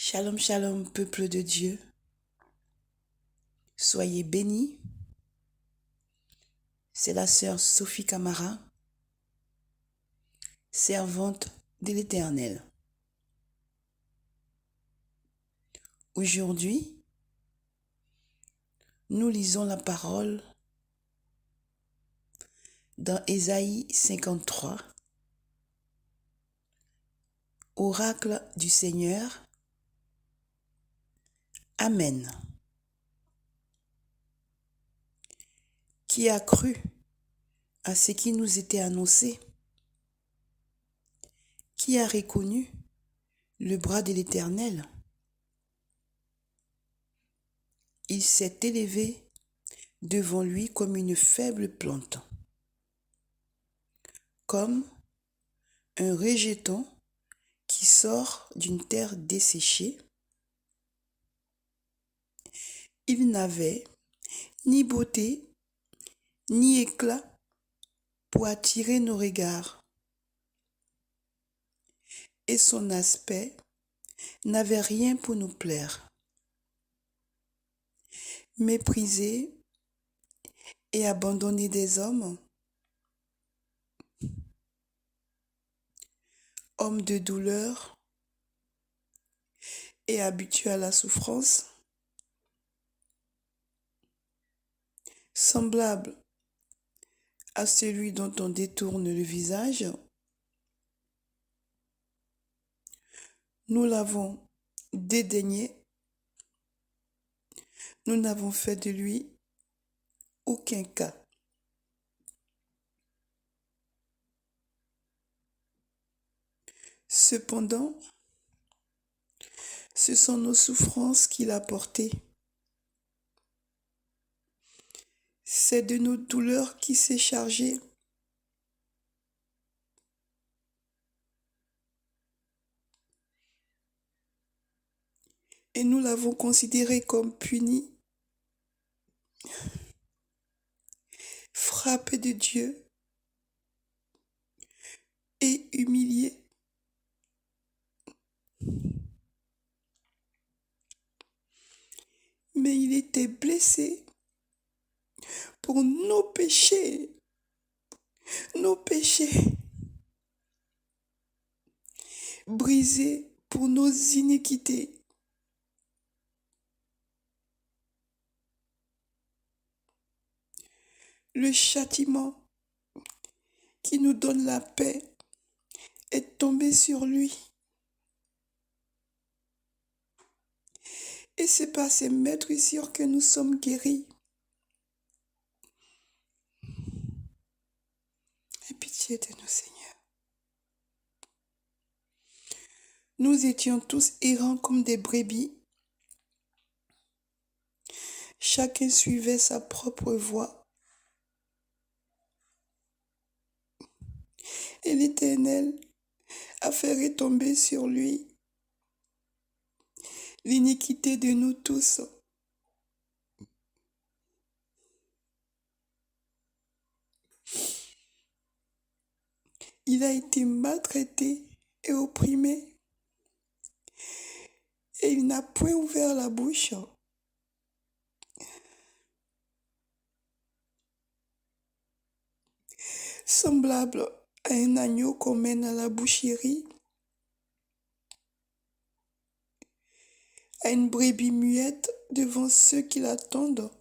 Shalom, shalom, peuple de Dieu. Soyez bénis. C'est la sœur Sophie Camara, servante de l'Éternel. Aujourd'hui, nous lisons la parole dans Ésaïe 53, oracle du Seigneur. Amen. Qui a cru à ce qui nous était annoncé? Qui a reconnu le bras de l'Éternel? Il s'est élevé devant lui comme une faible plante, comme un rejeton qui sort d'une terre desséchée. Il n'avait ni beauté, ni éclat pour attirer nos regards, et son aspect n'avait rien pour nous plaire. Méprisé et abandonné des hommes, homme de douleur et habitué à la souffrance, semblable à celui dont on détourne le visage, nous l'avons dédaigné, nous n'avons fait de lui aucun cas. Cependant, ce sont nos souffrances qu'il a portées. C'est de nos douleurs qu'il s'est chargé. Et nous l'avons considéré comme puni, frappé de Dieu et humilié. Mais il était blessé pour nos péchés, brisé pour nos iniquités. Le châtiment qui nous donne la paix est tombé sur lui. Et c'est par ses maîtrisures que nous sommes guéris. Aie pitié de nous, Seigneur. Nous étions tous errants comme des brebis. Chacun suivait sa propre voie. Et l'Éternel a fait retomber sur lui l'iniquité de nous tous. Il a été maltraité et opprimé. Et il n'a point ouvert la bouche. Semblable à un agneau qu'on mène à la boucherie, à une brebis muette devant ceux qui l'attendent.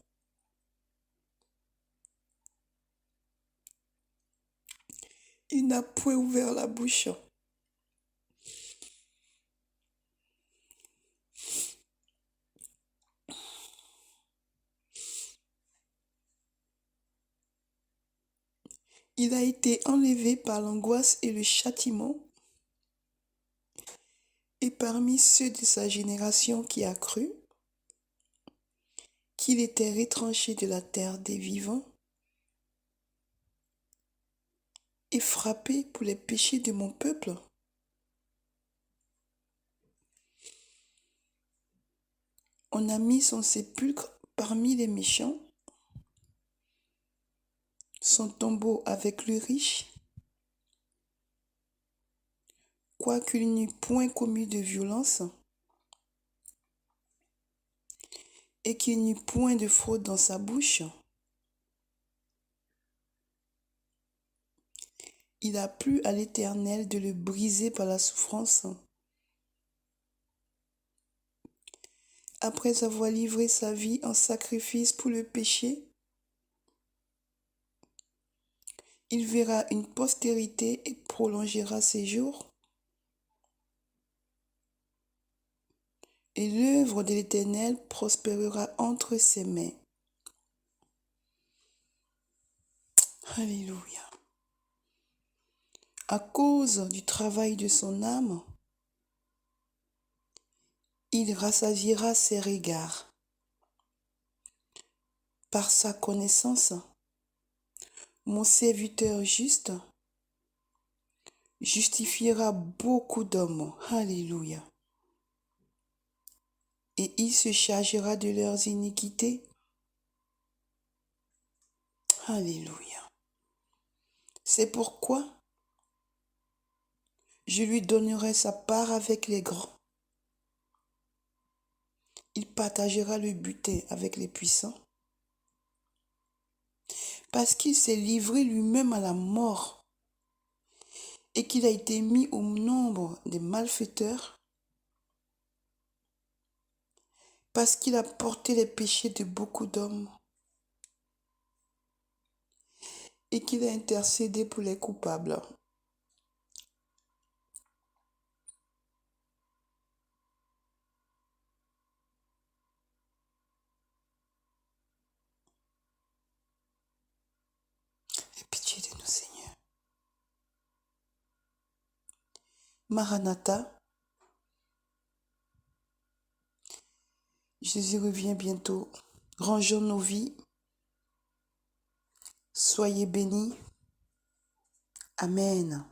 Il n'a point ouvert la bouche. Il a été enlevé par l'angoisse et le châtiment, et parmi ceux de sa génération qui a cru qu'il était retranché de la terre des vivants et frappé pour les péchés de mon peuple. On a mis son sépulcre parmi les méchants, son tombeau avec le riche, quoiqu'il n'eût point commis de violence, et qu'il n'y eut point de fraude dans sa bouche. Il a plu à l'Éternel de le briser par la souffrance. Après avoir livré sa vie en sacrifice pour le péché, il verra une postérité et prolongera ses jours. Et l'œuvre de l'Éternel prospérera entre ses mains. Alléluia. À cause du travail de son âme, il rassasiera ses regards. Par sa connaissance, mon serviteur juste justifiera beaucoup d'hommes. Alléluia. Et il se chargera de leurs iniquités. Alléluia. C'est pourquoi je lui donnerai sa part avec les grands. Il partagera le butin avec les puissants. Parce qu'il s'est livré lui-même à la mort et qu'il a été mis au nombre des malfaiteurs, parce qu'il a porté les péchés de beaucoup d'hommes et qu'il a intercédé pour les coupables. Aie pitié de nous, Seigneur. Maranatha, Jésus revient bientôt. Rangeons nos vies. Soyez bénis. Amen.